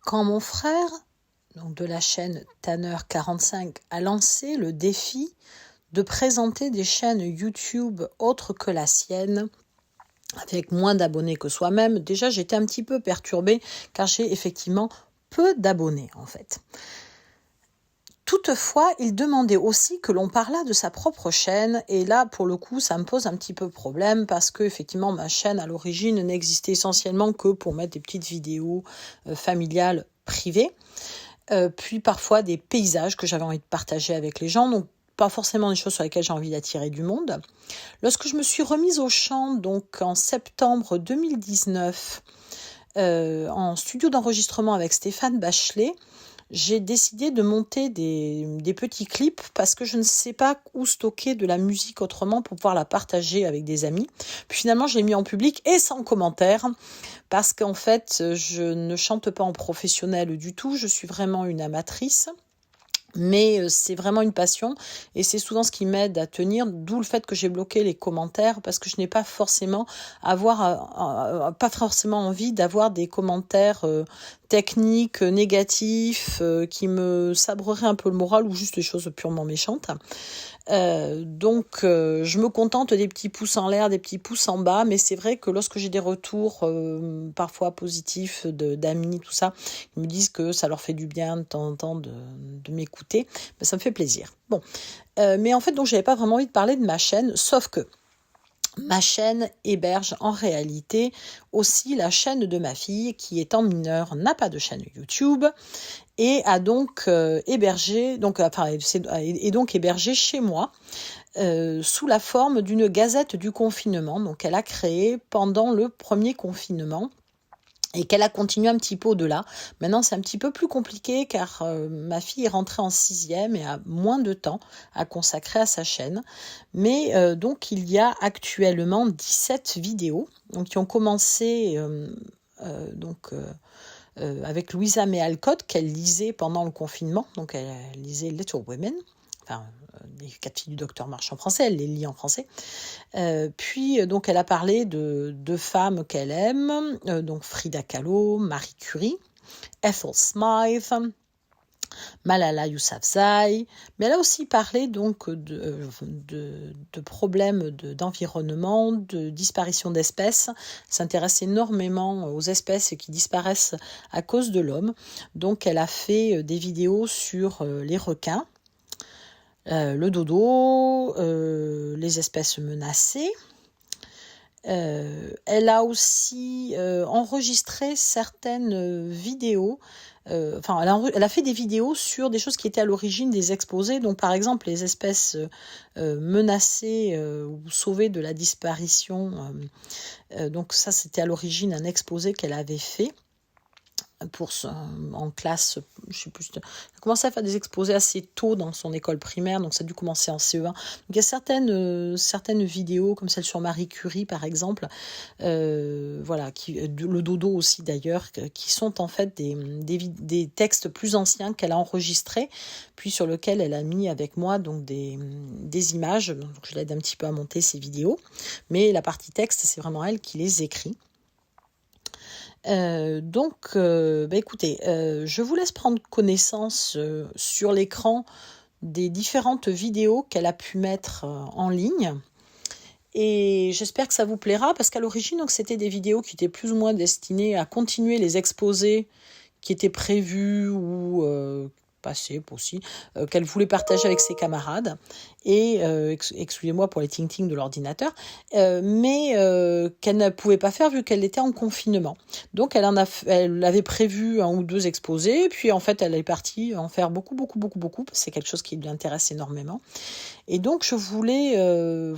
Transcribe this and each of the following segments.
Quand mon frère, donc de la chaîne Tanner45, a lancé le défi de présenter des chaînes YouTube autres que la sienne, avec moins d'abonnés que soi-même, déjà j'étais un petit peu perturbée car j'ai effectivement peu d'abonnés en fait. Toutefois, il demandait aussi que l'on parlât de sa propre chaîne et là, pour le coup, ça me pose un petit peu problème parce que effectivement, ma chaîne à l'origine n'existait essentiellement que pour mettre des petites vidéos familiales privées, puis parfois des paysages que j'avais envie de partager avec les gens, donc pas forcément des choses sur lesquelles j'ai envie d'attirer du monde. Lorsque je me suis remise au chant, donc en septembre 2019, en studio d'enregistrement avec Stéphane Bachelet, j'ai décidé de monter des petits clips parce que je ne sais pas où stocker de la musique autrement pour pouvoir la partager avec des amis. Puis finalement, je l'ai mis en public et sans commentaire parce qu'en fait, je ne chante pas en professionnel du tout. Je suis vraiment une amatrice. Mais c'est vraiment une passion et c'est souvent ce qui m'aide à tenir, d'où le fait que j'ai bloqué les commentaires parce que je n'ai pas forcément pas forcément envie d'avoir des commentaires techniques, négatifs, qui me sabreraient un peu le moral ou juste des choses purement méchantes. Donc je me contente des petits pouces en l'air, des petits pouces en bas, mais c'est vrai que lorsque j'ai des retours parfois positifs d'amis, tout ça, ils me disent que ça leur fait du bien de temps en temps de m'écouter, ben, ça me fait plaisir. Bon, mais en fait, donc j'avais pas vraiment envie de parler de ma chaîne, sauf que ma chaîne héberge en réalité aussi la chaîne de ma fille qui, étant mineure, n'a pas de chaîne YouTube et a donc hébergé chez moi sous la forme d'une gazette du confinement, donc elle a créé pendant le premier confinement et qu'elle a continué un petit peu au-delà. Maintenant, c'est un petit peu plus compliqué car ma fille est rentrée en 6e et a moins de temps à consacrer à sa chaîne. Mais donc, il y a actuellement 17 vidéos donc, qui ont commencé avec Louisa May Alcott qu'elle lisait pendant le confinement. Donc, elle lisait Little Women. Enfin, les 4 filles du docteur March en français, elle les lit en français. Puis donc elle a parlé de femmes qu'elle aime, donc Frida Kahlo, Marie Curie, Ethel Smythe, Malala Yousafzai, mais elle a aussi parlé donc de problèmes d'environnement, de disparition d'espèces. Elle s'intéresse énormément aux espèces qui disparaissent à cause de l'homme. Donc elle a fait des vidéos sur les requins, le dodo, les espèces menacées. Elle a aussi enregistré certaines vidéos. Elle a fait des vidéos sur des choses qui étaient à l'origine des exposés. Donc, par exemple, les espèces menacées ou sauvées de la disparition. Donc, ça, c'était à l'origine un exposé qu'elle avait fait en classe, je sais plus, elle a commencé à faire des exposés assez tôt dans son école primaire, donc ça a dû commencer en CE1. Donc il y a certaines vidéos, comme celle sur Marie Curie par exemple, le dodo aussi d'ailleurs, qui sont en fait des textes plus anciens qu'elle a enregistrés, puis sur lesquels elle a mis avec moi donc des images, donc je l'aide un petit peu à monter ces vidéos, mais la partie texte, c'est vraiment elle qui les écrit. Écoutez, je vous laisse prendre connaissance sur l'écran des différentes vidéos qu'elle a pu mettre en ligne. Et j'espère que ça vous plaira parce qu'à l'origine, donc, c'était des vidéos qui étaient plus ou moins destinées à continuer les exposés qui étaient prévus ou passés aussi, qu'elle voulait partager avec ses camarades. Et excusez-moi pour les ting-ting de l'ordinateur, mais qu'elle ne pouvait pas faire vu qu'elle était en confinement. Donc elle avait prévu 1 ou 2 exposés, puis en fait elle est partie en faire beaucoup, c'est quelque chose qui lui intéresse énormément. Et donc je voulais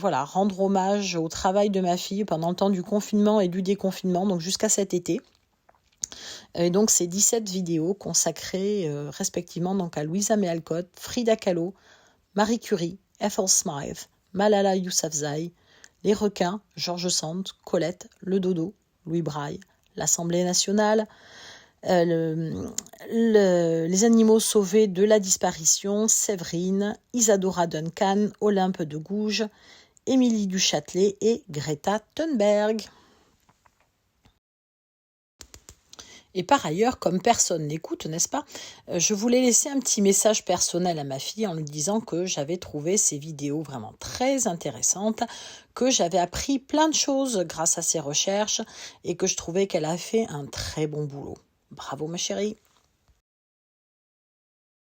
rendre hommage au travail de ma fille pendant le temps du confinement et du déconfinement, donc jusqu'à cet été. Et donc ces 17 vidéos consacrées respectivement donc à Louisa May Alcott, Frida Kahlo, Marie Curie, Ethel Smythe, Malala Yousafzai, les requins, George Sand, Colette, le dodo, Louis Braille, l'Assemblée nationale, les animaux sauvés de la disparition, Séverine, Isadora Duncan, Olympe de Gouges, Émilie du Châtelet et Greta Thunberg. Et par ailleurs, comme personne n'écoute, n'est-ce pas, je voulais laisser un petit message personnel à ma fille en lui disant que j'avais trouvé ses vidéos vraiment très intéressantes, que j'avais appris plein de choses grâce à ses recherches et que je trouvais qu'elle a fait un très bon boulot. Bravo ma chérie!